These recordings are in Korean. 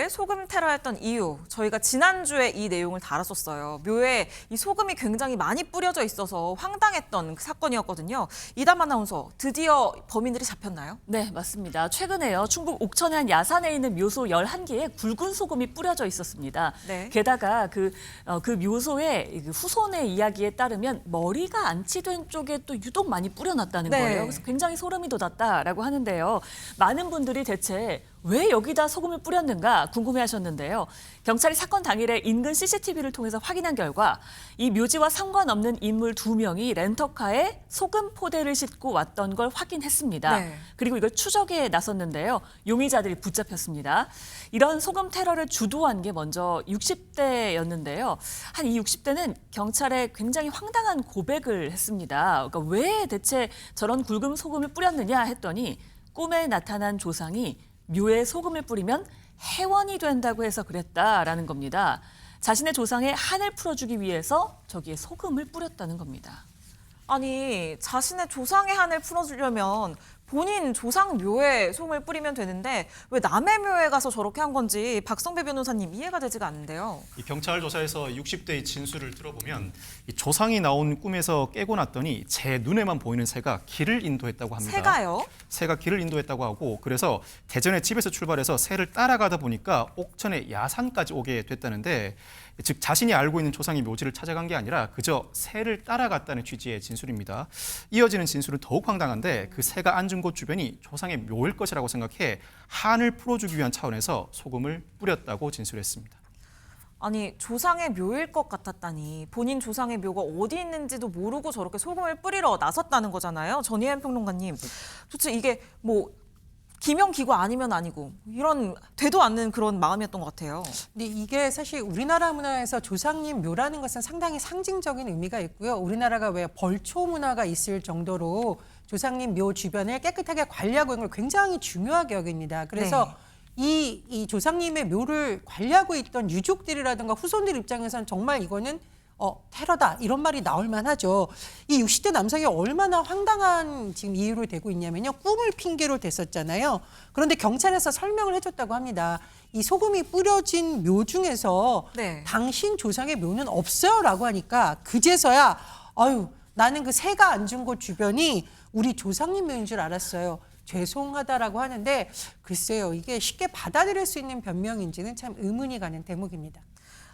묘에 소금 테러했던 이유, 저희가 지난주에 이 내용을 다뤘었어요. 묘에 이 소금이 굉장히 많이 뿌려져 있어서 황당했던 그 사건이었거든요. 이담 아나운서, 드디어 범인들이 잡혔나요? 네, 맞습니다. 최근에요. 충북 옥천의 한 야산에 있는 묘소 11개에 굵은 소금이 뿌려져 있었습니다. 네. 게다가 그 묘소의 후손의 이야기에 따르면 머리가 안치된 쪽에 또 유독 많이 뿌려놨다는 네. 거예요. 그래서 굉장히 소름이 돋았다라고 하는데요. 많은 분들이 대체 왜 여기다 소금을 뿌렸는가 궁금해하셨는데요. 경찰이 사건 당일에 인근 CCTV를 통해서 확인한 결과 이 묘지와 상관없는 인물 2명이 렌터카에 소금 포대를 싣고 왔던 걸 확인했습니다. 네. 그리고 이걸 추적에 나섰는데요. 용의자들이 붙잡혔습니다. 이런 소금 테러를 주도한 게 먼저 60대였는데요. 한 이 60대는 경찰에 굉장히 황당한 고백을 했습니다. 그러니까 왜 대체 저런 굵은 소금을 뿌렸느냐 했더니 꿈에 나타난 조상이 묘에 소금을 뿌리면 해원이 된다고 해서 그랬다라는 겁니다. 자신의 조상의 한을 풀어주기 위해서 저기에 소금을 뿌렸다는 겁니다. 아니, 자신의 조상의 한을 풀어주려면 본인 조상 묘에 소금을 뿌리면 되는데 왜 남의 묘에 가서 저렇게 한 건지 박성배 변호사님 이해가 되지가 않는데요. 이 경찰 조사에서 60대의 진술을 들어보면 이 조상이 나온 꿈에서 깨고 났더니 제 눈에만 보이는 새가 길을 인도했다고 합니다. 새가요? 새가 길을 인도했다고 하고 그래서 대전의 집에서 출발해서 새를 따라가다 보니까 옥천의 야산까지 오게 됐다는데 즉 자신이 알고 있는 조상의 묘지를 찾아간 게 아니라 그저 새를 따라갔다는 취지의 진술입니다. 이어지는 진술은 더욱 황당한데 그 새가 앉은 곳 주변이 조상의 묘일 것이라고 생각해 한을 풀어주기 위한 차원에서 소금을 뿌렸다고 진술했습니다. 아니, 조상의 묘일 것 같았다니 본인 조상의 묘가 어디 있는지도 모르고 저렇게 소금을 뿌리러 나섰다는 거잖아요. 전희연 평론가님, 도대체 이게 뭐 기명기구 아니면 아니고 이런 되도 않는 그런 마음이었던 것 같아요. 근데 이게 사실 우리나라 문화에서 조상님 묘라는 것은 상당히 상징적인 의미가 있고요. 우리나라가 왜 벌초 문화가 있을 정도로 조상님 묘 주변을 깨끗하게 관리하고 있는 걸 굉장히 중요하게 여깁니다. 그래서 이 조상님의 묘를 관리하고 있던 유족들이라든가 후손들 입장에서는 정말 이거는 테러다 이런 말이 나올 만하죠. 이 60대 남성이 얼마나 황당한 지금 이유로 되고 있냐면요. 꿈을 핑계로 댔었잖아요. 그런데 경찰에서 설명을 해줬다고 합니다. 이 소금이 뿌려진 묘 중에서 네. 당신 조상의 묘는 없어요라고 하니까 그제서야 아유 나는 그 새가 앉은 곳 주변이 우리 조상님 묘인 줄 알았어요. 죄송하다라고 하는데 글쎄요. 이게 쉽게 받아들일 수 있는 변명인지는 참 의문이 가는 대목입니다.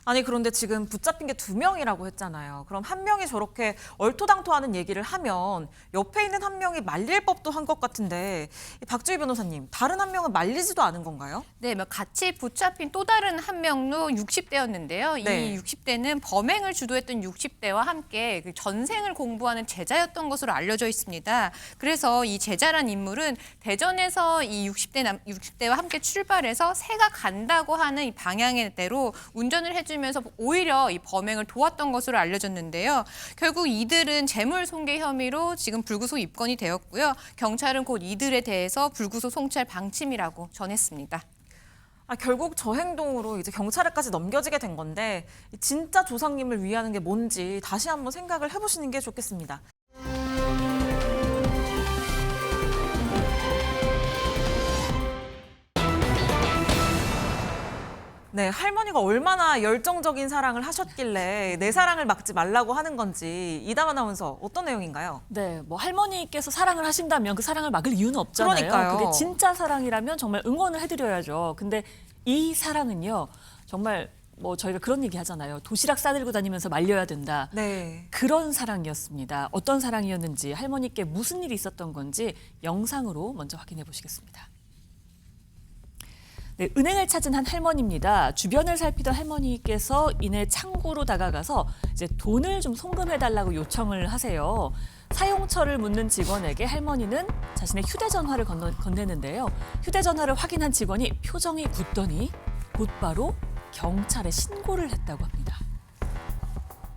아니, 그런데 지금 붙잡힌 게 2명이라고 했잖아요. 그럼 한 명이 저렇게 얼토당토하는 얘기를 하면 옆에 있는 한 명이 말릴 법도 한 것 같은데 박주희 변호사님, 다른 한 명은 말리지도 않은 건가요? 네, 같이 붙잡힌 또 다른 한 명도 60대였는데요. 네. 이 60대는 범행을 주도했던 60대와 함께 그 전생을 공부하는 제자였던 것으로 알려져 있습니다. 그래서 이 제자란 인물은 대전에서 이 60대와 함께 출발해서 새가 간다고 하는 이 방향대로 운전을 해주면서 오히려 이 범행을 도왔던 것으로 알려졌는데요. 결국 이들은 재물 손괴 혐의로 지금 불구속 입건이 되었고요. 경찰은 곧 이들에 대해서 불구속 송치할 방침이라고 전했습니다. 결국 저 행동으로 이제 경찰에까지 넘겨지게 된 건데 진짜 조상님을 위하는 게 뭔지 다시 한번 생각을 해보시는 게 좋겠습니다. 네, 할머니가 얼마나 열정적인 사랑을 하셨길래 내 사랑을 막지 말라고 하는 건지 이담 아나운서 어떤 내용인가요? 네, 뭐 할머니께서 사랑을 하신다면 그 사랑을 막을 이유는 없잖아요. 그러니까요. 그게 진짜 사랑이라면 정말 응원을 해드려야죠. 근데 이 사랑은요, 정말 뭐 저희가 그런 얘기 하잖아요. 도시락 싸들고 다니면서 말려야 된다. 네. 그런 사랑이었습니다. 어떤 사랑이었는지 할머니께 무슨 일이 있었던 건지 영상으로 먼저 확인해 보시겠습니다. 네, 은행을 찾은 한 할머니입니다. 주변을 살피던 할머니께서 이내 창구로 다가가서 이제 돈을 좀 송금해달라고 요청을 하세요. 사용처를 묻는 직원에게 할머니는 자신의 휴대전화를 건네는데요. 휴대전화를 확인한 직원이 표정이 굳더니 곧바로 경찰에 신고를 했다고 합니다.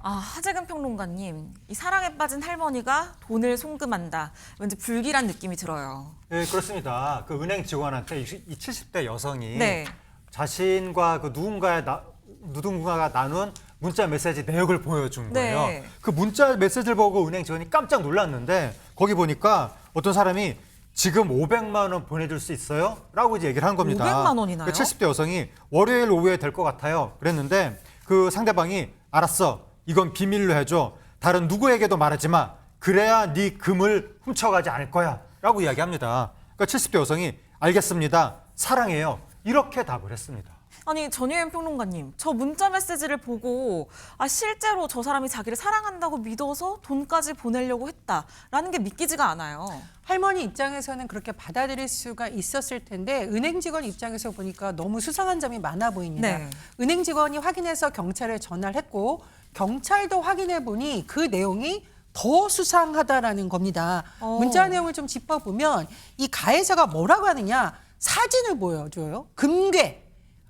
하재근 평론가님, 이 사랑에 빠진 할머니가 돈을 송금한다. 왠지 불길한 느낌이 들어요. 네, 그렇습니다. 그 은행 직원한테 이 70대 여성이 네. 자신과 그 누군가가 나눈 문자 메시지 내역을 보여준 거예요. 네. 그 문자 메시지를 보고 은행 직원이 깜짝 놀랐는데 거기 보니까 어떤 사람이 지금 500만 원 보내줄 수 있어요? 라고 이제 얘기를 한 겁니다. 500만 원이나요? 70대 여성이 월요일 오후에 될 것 같아요. 그랬는데 그 상대방이 알았어. 이건 비밀로 해줘. 다른 누구에게도 말하지 마. 그래야 네 금을 훔쳐가지 않을 거야. 라고 이야기합니다. 그러니까 70대 여성이 알겠습니다. 사랑해요. 이렇게 답을 했습니다. 아니 전혜연 평론가님, 저 문자 메시지를 보고 실제로 저 사람이 자기를 사랑한다고 믿어서 돈까지 보내려고 했다라는 게 믿기지가 않아요. 할머니 입장에서는 그렇게 받아들일 수가 있었을 텐데 은행 직원 입장에서 보니까 너무 수상한 점이 많아 보입니다. 네. 은행 직원이 확인해서 경찰에 전화를 했고 경찰도 확인해 보니 그 내용이 더 수상하다라는 겁니다. 문자 내용을 좀 짚어보면 이 가해자가 뭐라고 하느냐, 사진을 보여줘요. 금괴.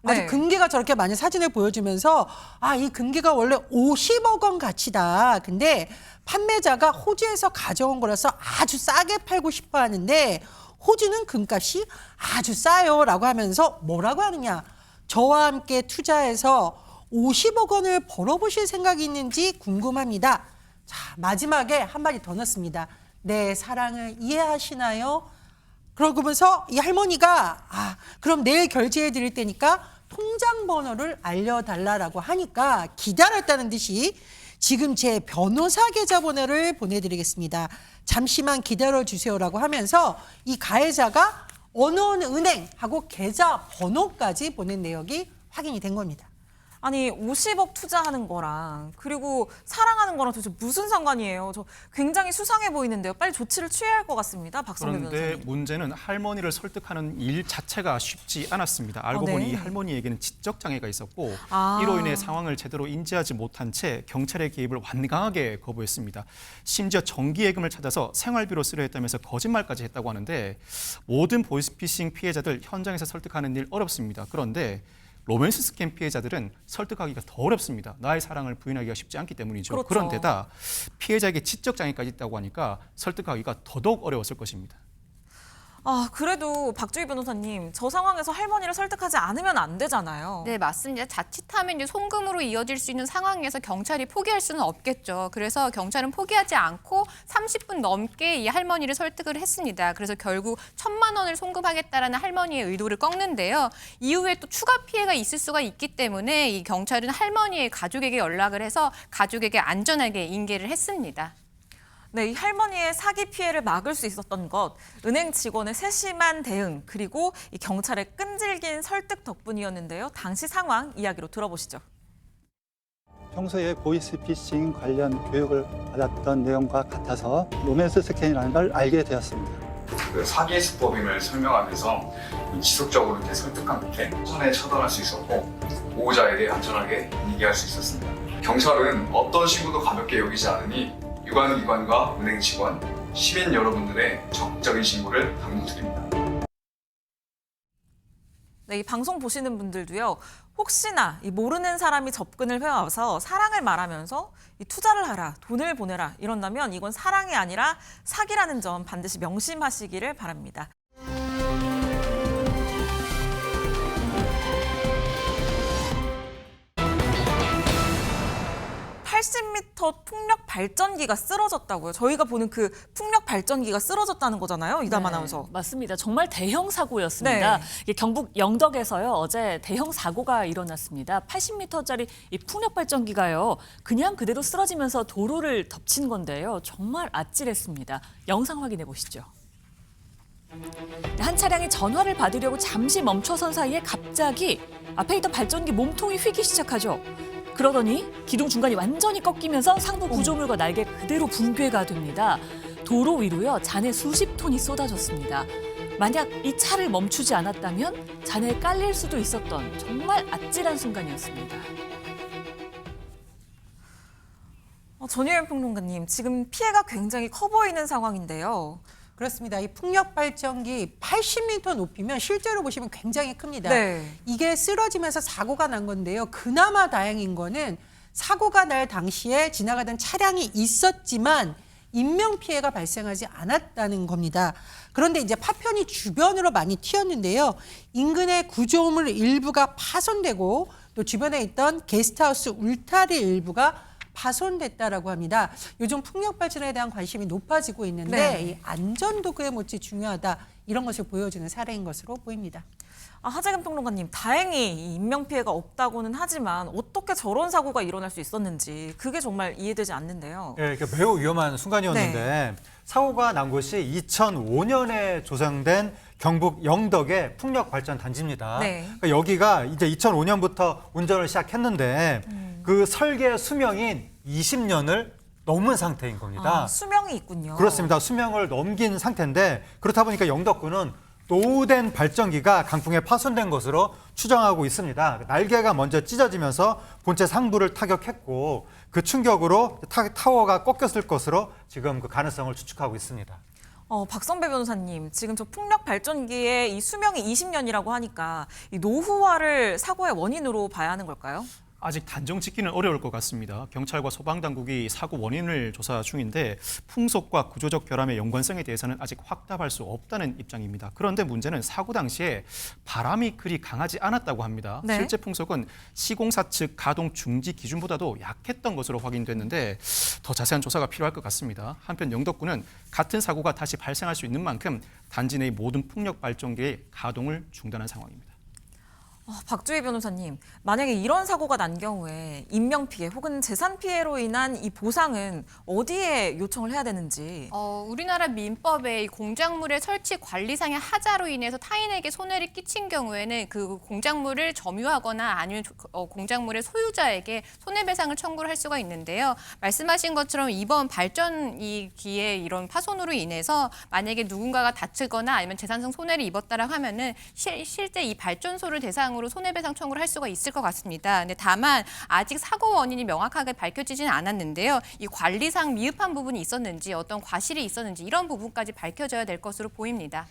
아주 네. 금괴가 저렇게 많은 사진을 보여주면서 이 금괴가 원래 50억 원 가치다. 근데 판매자가 호주에서 가져온 거라서 아주 싸게 팔고 싶어 하는데 호주는 금값이 아주 싸요라고 하면서 뭐라고 하느냐, 저와 함께 투자해서 50억 원을 벌어보실 생각이 있는지 궁금합니다. 자, 마지막에 한마디 더 넣습니다. 내 사랑을 이해하시나요? 그러면서 이 할머니가 그럼 내일 결제해 드릴 테니까 통장 번호를 알려달라고 하니까 기다렸다는 듯이 지금 제 변호사 계좌번호를 보내드리겠습니다. 잠시만 기다려주세요라고 하면서 이 가해자가 어느 은행하고 계좌 번호까지 보낸 내역이 확인이 된 겁니다. 아니 50억 투자하는 거랑 그리고 사랑하는 거랑 도대체 무슨 상관이에요? 저 굉장히 수상해 보이는데요. 빨리 조치를 취해야 할 것 같습니다. 박성배 그런데 변호사님. 문제는 할머니를 설득하는 일 자체가 쉽지 않았습니다. 알고 네. 보니 이 할머니에게는 지적 장애가 있었고 아. 이로 인해 상황을 제대로 인지하지 못한 채 경찰의 개입을 완강하게 거부했습니다. 심지어 정기예금을 찾아서 생활비로 쓰려 했다면서 거짓말까지 했다고 하는데 모든 보이스피싱 피해자들 현장에서 설득하는 일 어렵습니다. 그런데 로맨스 스캠 피해자들은 설득하기가 더 어렵습니다. 나의 사랑을 부인하기가 쉽지 않기 때문이죠. 그렇죠. 그런데다 피해자에게 지적 장애까지 있다고 하니까 설득하기가 더더욱 어려웠을 것입니다. 그래도 박주희 변호사님, 저 상황에서 할머니를 설득하지 않으면 안 되잖아요. 네, 맞습니다. 자칫하면 이제 송금으로 이어질 수 있는 상황에서 경찰이 포기할 수는 없겠죠. 그래서 경찰은 포기하지 않고 30분 넘게 이 할머니를 설득을 했습니다. 그래서 결국 1,000만 원을 송금하겠다라는 할머니의 의도를 꺾는데요. 이후에 또 추가 피해가 있을 수가 있기 때문에 이 경찰은 할머니의 가족에게 연락을 해서 가족에게 안전하게 인계를 했습니다. 네, 이 할머니의 사기 피해를 막을 수 있었던 것, 은행 직원의 세심한 대응, 그리고 이 경찰의 끈질긴 설득 덕분이었는데요. 당시 상황 이야기로 들어보시죠. 평소에 보이스피싱 관련 교육을 받았던 내용과 같아서 로맨스 스캔이라는 걸 알게 되었습니다. 그 사기 수법임을 설명하면서 지속적으로 설득한 끝에 손에 처단할 수 있었고 보호자에게 안전하게 인계할 수 있었습니다. 경찰은 어떤 신고도 가볍게 여기지 않으니 유관기관과 은행 직원, 시민 여러분들의 적극적인 신고를 당부드립니다. 네, 이 방송 보시는 분들도요. 혹시나 이 모르는 사람이 접근을 해와서 사랑을 말하면서 이 투자를 하라, 돈을 보내라 이런다면 이건 사랑이 아니라 사기라는 점 반드시 명심하시기를 바랍니다. 80m 풍력 발전기가 쓰러졌다고요. 저희가 보는 그 풍력 발전기가 쓰러졌다는 거잖아요. 이담 아나운서. 맞습니다. 정말 대형 사고였습니다. 네. 이게 경북 영덕에서요. 어제 대형 사고가 일어났습니다. 80m짜리 이 풍력 발전기가요. 그냥 그대로 쓰러지면서 도로를 덮친 건데요. 정말 아찔했습니다. 영상 확인해 보시죠. 한 차량이 전화를 받으려고 잠시 멈춰선 사이에 갑자기 앞에 있던 발전기 몸통이 휘기 시작하죠. 그러더니 기둥 중간이 완전히 꺾이면서 상부 구조물과 날개 그대로 붕괴가 됩니다. 도로 위로요. 잔해 수십 톤이 쏟아졌습니다. 만약 이 차를 멈추지 않았다면 잔해에 깔릴 수도 있었던 정말 아찔한 순간이었습니다. 전혜연 평론가님, 지금 피해가 굉장히 커 보이는 상황인데요. 그렇습니다. 이 풍력 발전기 80m 높이면 실제로 보시면 굉장히 큽니다. 네. 이게 쓰러지면서 사고가 난 건데요. 그나마 다행인 거는 사고가 날 당시에 지나가던 차량이 있었지만 인명 피해가 발생하지 않았다는 겁니다. 그런데 이제 파편이 주변으로 많이 튀었는데요. 인근의 구조물 일부가 파손되고 또 주변에 있던 게스트하우스 울타리 일부가 파손됐다라고 합니다. 요즘 풍력 발전에 대한 관심이 높아지고 있는데 네. 이 안전도 그에 못지 중요하다 이런 것을 보여주는 사례인 것으로 보입니다. 하재근 평론가님, 다행히 이 인명피해가 없다고는 하지만 어떻게 저런 사고가 일어날 수 있었는지 그게 정말 이해되지 않는데요. 예, 매우 위험한 순간이었는데 사고가 난 곳이 2005년에 조성된 경북 영덕의 풍력 발전 단지입니다. 네. 그러니까 여기가 이제 2005년부터 운전을 시작했는데 그 설계 수명인 20년을 넘은 상태인 겁니다. 수명이 있군요. 그렇습니다. 수명을 넘긴 상태인데 그렇다 보니까 영덕군은 노후된 발전기가 강풍에 파손된 것으로 추정하고 있습니다. 날개가 먼저 찢어지면서 본체 상부를 타격했고 그 충격으로 타워가 꺾였을 것으로 지금 그 가능성을 추측하고 있습니다. 박선배 변호사님, 지금 저 풍력 발전기의 이 수명이 20년이라고 하니까 이 노후화를 사고의 원인으로 봐야 하는 걸까요? 아직 단정 짓기는 어려울 것 같습니다. 경찰과 소방당국이 사고 원인을 조사 중인데 풍속과 구조적 결함의 연관성에 대해서는 아직 확답할 수 없다는 입장입니다. 그런데 문제는 사고 당시에 바람이 그리 강하지 않았다고 합니다. 네. 실제 풍속은 시공사 측 가동 중지 기준보다도 약했던 것으로 확인됐는데 더 자세한 조사가 필요할 것 같습니다. 한편 영덕군은 같은 사고가 다시 발생할 수 있는 만큼 단지 내의 모든 풍력 발전기의 가동을 중단한 상황입니다. 박주희 변호사님, 만약에 이런 사고가 난 경우에 인명피해 혹은 재산피해로 인한 이 보상은 어디에 요청을 해야 되는지. 우리나라 민법에 이 공작물의 설치 관리상의 하자로 인해서 타인에게 손해를 끼친 경우에는 그 공작물을 점유하거나 아니면 공작물의 소유자에게 손해배상을 청구를 할 수가 있는데요. 말씀하신 것처럼 이번 발전기의 이런 파손으로 인해서 만약에 누군가가 다치거나 아니면 재산상 손해를 입었다라고 하면은 실제 이 발전소를 대상으로 손해배상 청구를 할 수가 있을 것 같습니다. 근데 다만 아직 사고 원인이 명확하게 밝혀지지는 않았는데요. 이 관리상 미흡한 부분이 있었는지 어떤 과실이 있었는지 이런 부분까지 밝혀져야 될 것으로 보입니다.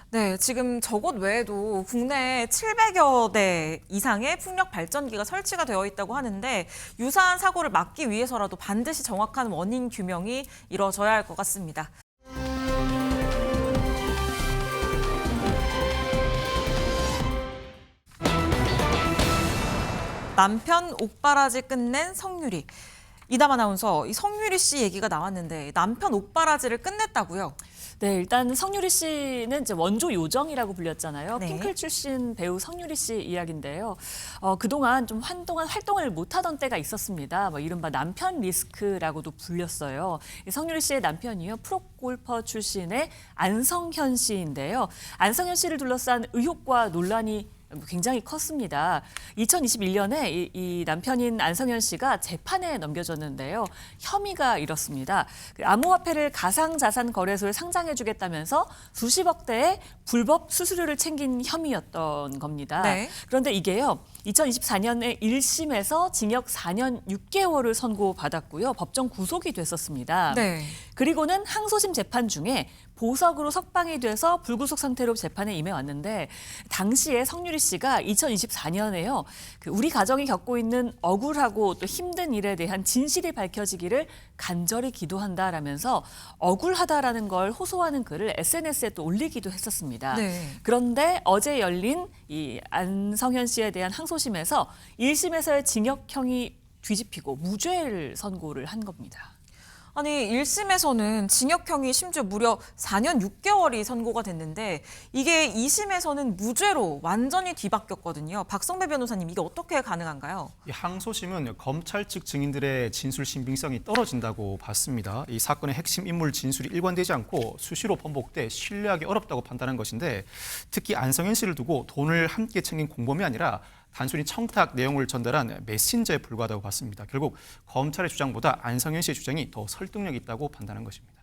네, 지금 저곳 외에도 국내에 700여 대 이상의 풍력 발전기가 설치가 되어 있다고 하는데 유사한 사고를 막기 위해서라도 반드시 정확한 원인 규명이 이루어져야 할 것 같습니다. 남편 옥바라지 끝낸 성유리. 이담 아나운서, 이 성유리 씨 얘기가 나왔는데 남편 옥바라지를 끝냈다고요? 네, 일단 성유리 씨는 이제 원조 요정이라고 불렸잖아요. 네. 핑클 출신 배우 성유리 씨 이야기인데요. 그동안 좀 한동안 활동을 못하던 때가 있었습니다. 이른바 남편 리스크라고도 불렸어요. 이 성유리 씨의 남편이요, 프로골퍼 출신의 안성현 씨인데요. 안성현 씨를 둘러싼 의혹과 논란이 굉장히 컸습니다. 2021년에 이 남편인 안성현 씨가 재판에 넘겨졌는데요. 혐의가 이렇습니다. 암호화폐를 가상자산 거래소에 상장해주겠다면서 수십억 대의 불법 수수료를 챙긴 혐의였던 겁니다. 네. 그런데 이게요, 2024년에 1심에서 징역 4년 6개월을 선고받았고요. 법정 구속이 됐었습니다. 네. 그리고는 항소심 재판 중에 보석으로 석방이 돼서 불구속 상태로 재판에 임해왔는데 당시에 성유리 씨가 2024년에요. 우리 가정이 겪고 있는 억울하고 또 힘든 일에 대한 진실이 밝혀지기를 간절히 기도한다라면서 억울하다라는 걸 호소하는 글을 SNS에 또 올리기도 했었습니다. 네. 그런데 어제 열린 이 안성현 씨에 대한 항소심에서 1심에서의 징역형이 뒤집히고 무죄를 선고를 한 겁니다. 아니 1심에서는 징역형이 심지어 무려 4년 6개월이 선고가 됐는데 이게 2심에서는 무죄로 완전히 뒤바뀌었거든요. 박성배 변호사님, 이게 어떻게 가능한가요? 이 항소심은 검찰 측 증인들의 진술 신빙성이 떨어진다고 봤습니다. 이 사건의 핵심 인물 진술이 일관되지 않고 수시로 번복돼 신뢰하기 어렵다고 판단한 것인데 특히 안성현 씨를 두고 돈을 함께 챙긴 공범이 아니라 단순히 청탁 내용을 전달한 메신저에 불과하다고 봤습니다. 결국 검찰의 주장보다 안성현 씨의 주장이 더 설득력이 있다고 판단한 것입니다.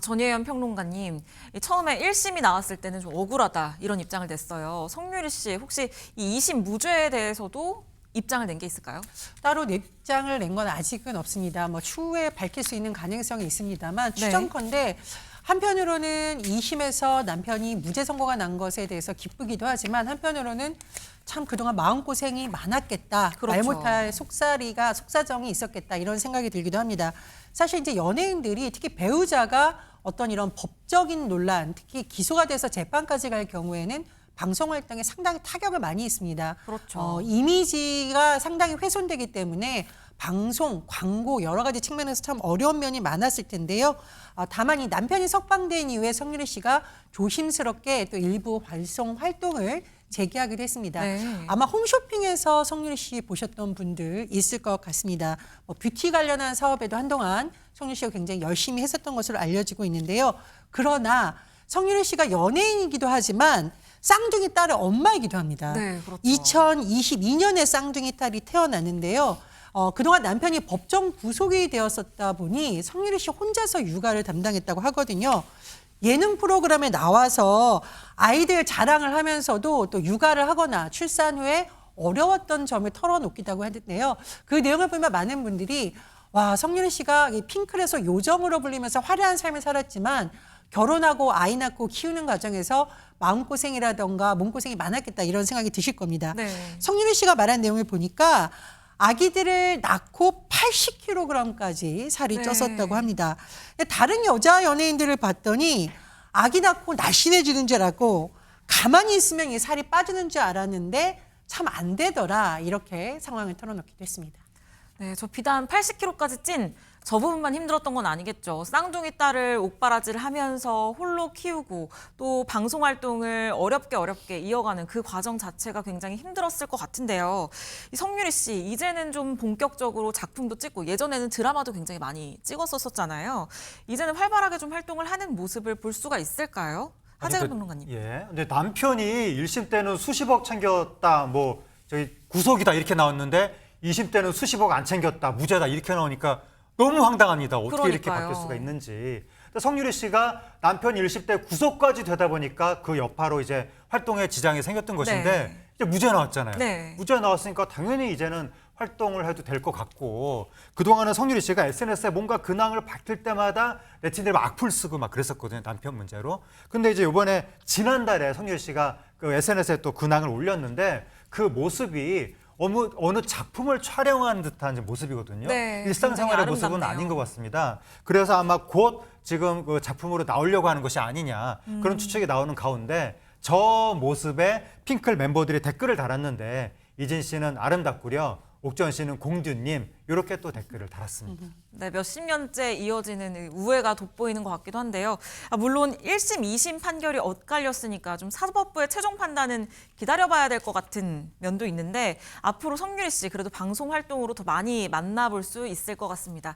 전예현 평론가님, 처음에 1심이 나왔을 때는 좀 억울하다 이런 입장을 냈어요. 성유리 씨, 혹시 이 2심 무죄에 대해서도 입장을 낸 게 있을까요? 따로 입장을 낸 건 아직은 없습니다. 추후에 밝힐 수 있는 가능성이 있습니다만 추정컨대 한편으로는 2심에서 남편이 무죄 선고가 난 것에 대해서 기쁘기도 하지만 한편으로는 참 그동안 마음고생이 많았겠다. 그렇죠. 말 못할 속사정이 있었겠다. 이런 생각이 들기도 합니다. 사실 이제 연예인들이 특히 배우자가 어떤 이런 법적인 논란, 특히 기소가 돼서 재판까지 갈 경우에는 방송 활동에 상당히 타격을 많이 있습니다. 그렇죠. 이미지가 상당히 훼손되기 때문에 방송, 광고 여러 가지 측면에서 참 어려운 면이 많았을 텐데요. 다만 이 남편이 석방된 이후에 성유리 씨가 조심스럽게 또 일부 발송 활동을 재개하기도 했습니다. 네. 아마 홈쇼핑에서 성유리 씨 보셨던 분들 있을 것 같습니다. 뷰티 관련한 사업에도 한동안 성유리 씨가 굉장히 열심히 했었던 것으로 알려지고 있는데요. 그러나 성유리 씨가 연예인이기도 하지만 쌍둥이 딸의 엄마이기도 합니다. 네, 그렇죠. 2022년에 쌍둥이 딸이 태어났는데요. 그동안 남편이 법정 구속이 되었었다 보니 성유리 씨 혼자서 육아를 담당했다고 하거든요. 예능 프로그램에 나와서 아이들 자랑을 하면서도 또 육아를 하거나 출산 후에 어려웠던 점을 털어놓기도 했는데요. 그 내용을 보면 많은 분들이 와, 성유리 씨가 이 핑클에서 요정으로 불리면서 화려한 삶을 살았지만 결혼하고 아이 낳고 키우는 과정에서 마음고생이라던가 몸고생이 많았겠다 이런 생각이 드실 겁니다. 네. 성유리 씨가 말한 내용을 보니까 아기들을 낳고 80kg까지 살이 네. 쪘었다고 합니다. 다른 여자 연예인들을 봤더니 아기 낳고 날씬해지는 줄 알고 가만히 있으면 이 살이 빠지는 줄 알았는데 참 안 되더라 이렇게 상황을 털어놓기도 했습니다. 네, 저 비단 80kg까지 찐 저 부분만 힘들었던 건 아니겠죠. 쌍둥이 딸을 옥바라지를 하면서 홀로 키우고 또 방송 활동을 어렵게 이어가는 그 과정 자체가 굉장히 힘들었을 것 같은데요. 이 성유리 씨 이제는 좀 본격적으로 작품도 찍고 예전에는 드라마도 굉장히 많이 찍었었잖아요. 이제는 활발하게 좀 활동을 하는 모습을 볼 수가 있을까요? 하재근 평론가님. 예. 근데 남편이 1심 때는 수십억 챙겼다, 뭐 저기 구속이다 이렇게 나왔는데 2심 때는 수십억 안 챙겼다, 무죄다 이렇게 나오니까 너무 황당합니다. 어떻게 이렇게 그러니까요. 바뀔 수가 있는지. 근데 성유리 씨가 남편 1심 때 구속까지 되다 보니까 그 여파로 이제 활동에 지장이 생겼던 것인데 네. 이제 무죄 나왔잖아요. 네. 무죄 나왔으니까 당연히 이제는 활동을 해도 될 것 같고 그동안은 성유리 씨가 SNS에 뭔가 근황을 밝힐 때마다 네티즌들이 막 악플 쓰고 막 그랬었거든요. 남편 문제로. 근데 이제 이번에 지난달에 성유리 씨가 그 SNS에 또 근황을 올렸는데 그 모습이 어느 작품을 촬영한 듯한 모습이거든요. 네, 일상생활의 굉장히 모습은 아름답네요. 아닌 것 같습니다. 그래서 아마 곧 지금 그 작품으로 나오려고 하는 것이 아니냐 그런 추측이 나오는 가운데 저 모습에 핑클 멤버들이 댓글을 달았는데 이진 씨는 아름답구려, 옥전 씨는 공주님 이렇게 또 댓글을 달았습니다. 네, 몇십 년째 이어지는 우애가 돋보이는 것 같기도 한데요. 물론 1심, 2심 판결이 엇갈렸으니까 좀 사법부의 최종 판단은 기다려봐야 될 것 같은 면도 있는데 앞으로 성유리 씨 그래도 방송 활동으로 더 많이 만나볼 수 있을 것 같습니다.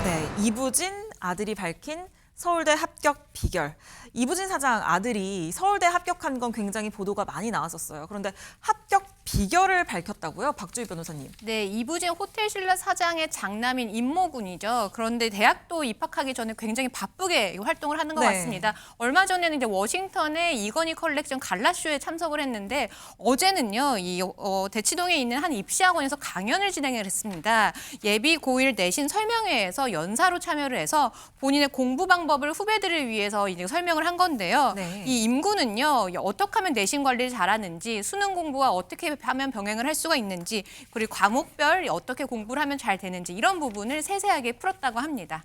네, 이부진 아들이 밝힌 서울대 합격 비결. 이부진 사장 아들이 서울대 합격한 건 굉장히 보도가 많이 나왔었어요. 그런데 합격 비결을 밝혔다고요? 박주희 변호사님. 네, 이부진 호텔신라 사장의 장남인 임모군이죠. 그런데 대학도 입학하기 전에 굉장히 바쁘게 활동을 하는 것 네. 같습니다. 얼마 전에는 이제 워싱턴의 이건희 컬렉션 갈라쇼에 참석을 했는데 어제는요, 대치동에 있는 한 입시학원에서 강연을 진행을 했습니다. 예비 고1 내신 설명회에서 연사로 참여를 해서 본인의 공부 방법을 후배들을 위해서 이제 설명을 한 건데요. 네. 이 임군은요, 어떻게 하면 내신 관리를 잘하는지, 수능 공부와 어떻게 하면 병행을 할 수가 있는지, 그리고 과목별 어떻게 공부를 하면 잘 되는지 이런 부분을 세세하게 풀었다고 합니다.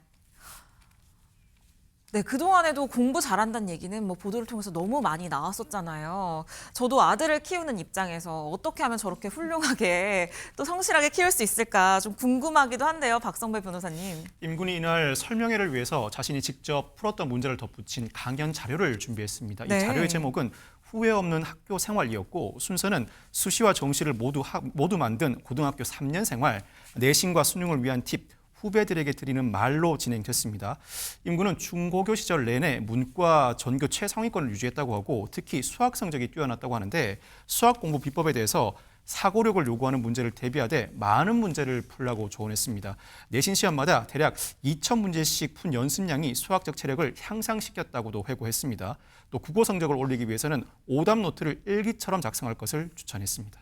네, 그동안에도 공부 잘한다는 얘기는 뭐 보도를 통해서 너무 많이 나왔었잖아요. 저도 아들을 키우는 입장에서 어떻게 하면 저렇게 훌륭하게 또 성실하게 키울 수 있을까 좀 궁금하기도 한데요. 박성배 변호사님. 임군이 이날 설명회를 위해서 자신이 직접 풀었던 문제를 덧붙인 강연 자료를 준비했습니다. 네. 이 자료의 제목은 후회 없는 학교 생활이었고 순서는 수시와 정시를 모두 만든 고등학교 3년 생활, 내신과 수능을 위한 팁, 후배들에게 드리는 말로 진행됐습니다. 임군은 중고교 시절 내내 문과 전교 최상위권을 유지했다고 하고 특히 수학 성적이 뛰어났다고 하는데 수학 공부 비법에 대해서 사고력을 요구하는 문제를 대비하되 많은 문제를 풀라고 조언했습니다. 내신 시험마다 대략 2,000문제씩 푼 연습량이 수학적 체력을 향상시켰다고도 회고했습니다. 또 국어 성적을 올리기 위해서는 오답 노트를 일기처럼 작성할 것을 추천했습니다.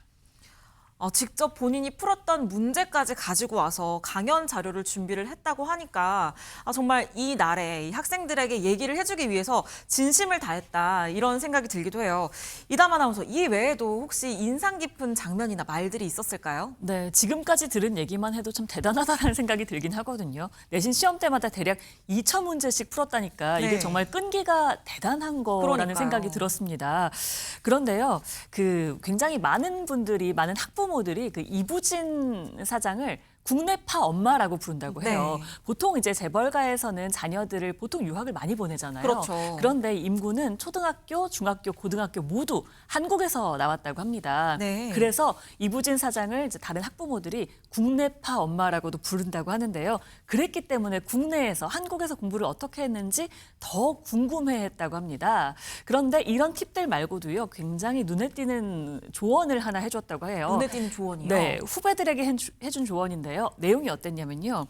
직접 본인이 풀었던 문제까지 가지고 와서 강연 자료를 준비를 했다고 하니까 정말 이 날에 이 학생들에게 얘기를 해주기 위해서 진심을 다했다 이런 생각이 들기도 해요. 이담 아나운서, 이 외에도 혹시 인상 깊은 장면이나 말들이 있었을까요? 네, 지금까지 들은 얘기만 해도 참 대단하다는 생각이 들긴 하거든요. 내신 시험 때마다 대략 2,000문제씩 풀었다니까 이게 네. 정말 끈기가 대단한 거라는 그러니까요. 생각이 들었습니다. 그런데요, 굉장히 많은 분들이, 많은 학부모들이 그 이부진 사장을 국내파 엄마라고 부른다고 해요. 네. 보통 이제 재벌가에서는 자녀들을 보통 유학을 많이 보내잖아요. 그렇죠. 그런데 임구는 초등학교, 중학교, 고등학교 모두 한국에서 나왔다고 합니다. 네. 그래서 이부진 사장을 이제 다른 학부모들이 국내파 엄마라고도 부른다고 하는데요. 그랬기 때문에 국내에서, 한국에서 공부를 어떻게 했는지 더 궁금해했다고 합니다. 그런데 이런 팁들 말고도요, 굉장히 눈에 띄는 조언을 하나 해줬다고 해요. 눈에 띄는 조언이요? 네, 후배들에게 해준 조언인데요. 내용이 어땠냐면요.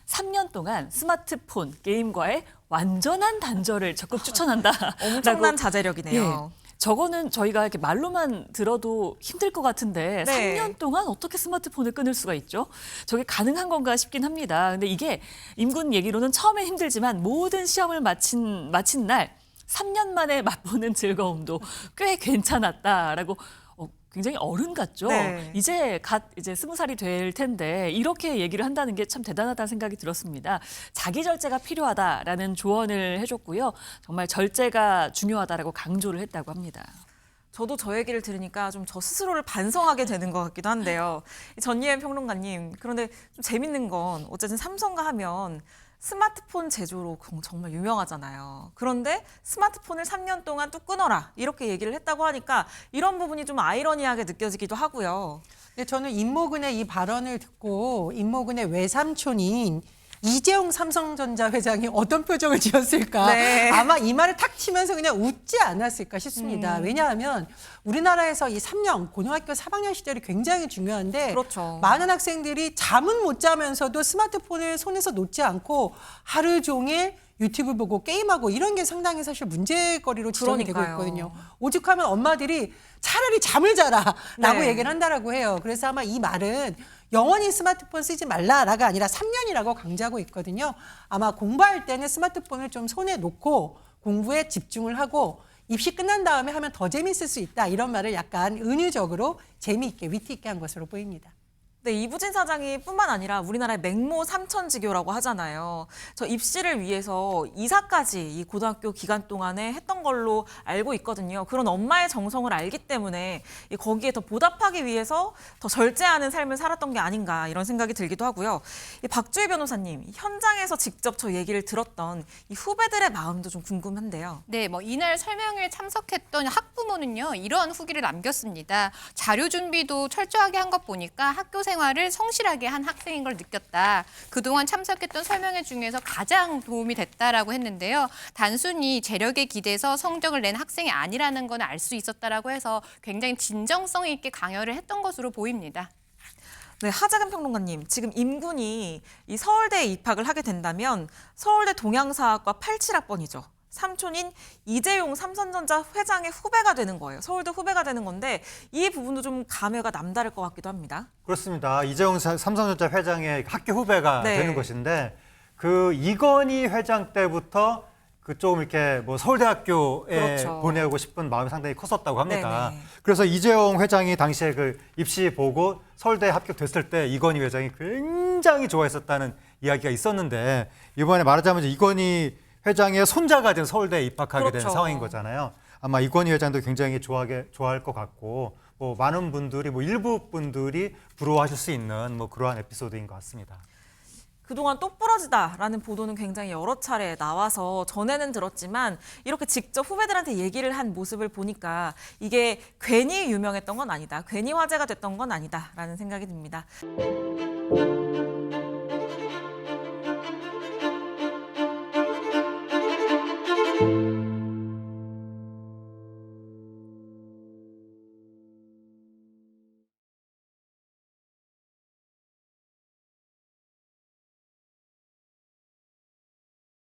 3년 동안 스마트폰, 게임과의 완전한 단절을 적극 추천한다. 엄청난 자제력이네요. 저거는 저희가 이렇게 말로만 들어도 힘들 것 같은데 네. 3년 동안 어떻게 스마트폰을 끊을 수가 있죠? 저게 가능한 건가 싶긴 합니다. 근데 이게 임군 얘기로는 처음엔 힘들지만 모든 시험을 마친 날 3년 만에 맛보는 즐거움도 꽤 괜찮았다라고 굉장히 어른 같죠? 네. 이제 20살이 될 텐데 이렇게 얘기를 한다는 게 참 대단하다는 생각이 들었습니다. 자기 절제가 필요하다라는 조언을 해줬고요. 정말 절제가 중요하다라고 강조를 했다고 합니다. 저도 저 얘기를 들으니까 좀 저 스스로를 반성하게 되는 것 같기도 한데요. 전예현 평론가님, 그런데 좀 재밌는 건 어쨌든 삼성가 하면 스마트폰 제조로 정말 유명하잖아요. 그런데 스마트폰을 3년 동안 뚝 끊어라 이렇게 얘기를 했다고 하니까 이런 부분이 좀 아이러니하게 느껴지기도 하고요. 근데 저는 임모근의 이 발언을 듣고 임모근의 외삼촌인 이재용 삼성전자 회장이 어떤 표정을 지었을까? 네. 아마 이 말을 탁 치면서 그냥 웃지 않았을까 싶습니다. 왜냐하면 우리나라에서 이 3년, 고등학교 3학년 시절이 굉장히 중요한데 그렇죠. 많은 학생들이 잠은 못 자면서도 스마트폰을 손에서 놓지 않고 하루 종일 유튜브 보고 게임하고 이런 게 상당히 사실 문제거리로 지적이 되고 그러니까요. 있거든요. 오죽하면 엄마들이 차라리 잠을 자라라고 네. 얘기를 한다라고 해요. 그래서 아마 이 말은 영원히 스마트폰 쓰지 말라라가 아니라 3년이라고 강조하고 있거든요. 아마 공부할 때는 스마트폰을 좀 손에 놓고 공부에 집중을 하고 입시 끝난 다음에 하면 더 재밌을 수 있다. 이런 말을 약간 은유적으로 재미있게 위트 있게 한 것으로 보입니다. 네, 이부진 사장이 뿐만 아니라 우리나라의 맹모 삼천지교라고 하잖아요. 저 입시를 위해서 이사까지 이 고등학교 기간 동안에 했던 걸로 알고 있거든요. 그런 엄마의 정성을 알기 때문에 거기에 더 보답하기 위해서 더 절제하는 삶을 살았던 게 아닌가 이런 생각이 들기도 하고요. 박주희 변호사님, 현장에서 직접 저 얘기를 들었던 이 후배들의 마음도 좀 궁금한데요. 네, 이날 설명회에 참석했던 학부모는요, 이러한 후기를 남겼습니다. 자료 준비도 철저하게 한 것 보니까 학교 생활을 성실하게 한 학생인 걸 느꼈다. 그동안 참석했던 설명회 중에서 가장 도움이 됐다라고 했는데요. 단순히 재력에 기대서 성적을 낸 학생이 아니라는 건 알 수 있었다라고 해서 굉장히 진정성 있게 강연을 했던 것으로 보입니다. 네, 하재근 평론가님, 지금 임군이 이 서울대에 입학을 하게 된다면 서울대 동양사학과 87학번이죠. 삼촌인 이재용 삼성전자 회장의 후배가 되는 거예요. 서울대 후배가 되는 건데 이 부분도 좀 감회가 남다를 것 같기도 합니다. 그렇습니다. 이재용 삼성전자 회장의 학교 후배가 네. 되는 것인데 그 이건희 회장 때부터 그 좀 이렇게 서울대학교에 그렇죠. 보내고 싶은 마음이 상당히 컸었다고 합니다. 네네. 그래서 이재용 회장이 당시에 그 입시 보고 서울대에 합격됐을 때 이건희 회장이 굉장히 좋아했었다는 이야기가 있었는데 이번에 말하자면 이건희 회장의 손자가 된 서울대에 입학하게 된 그렇죠. 상황인 거잖아요. 아마 이건희 회장도 굉장히 좋아할 것 같고 많은 분들이 일부 분들이 부러워하실 수 있는 그러한 에피소드인 것 같습니다. 그동안 똑부러지다라는 보도는 굉장히 여러 차례 나와서 전에는 들었지만 이렇게 직접 후배들한테 얘기를 한 모습을 보니까 이게 괜히 유명했던 건 아니다. 괜히 화제가 됐던 건 아니다라는 생각이 듭니다.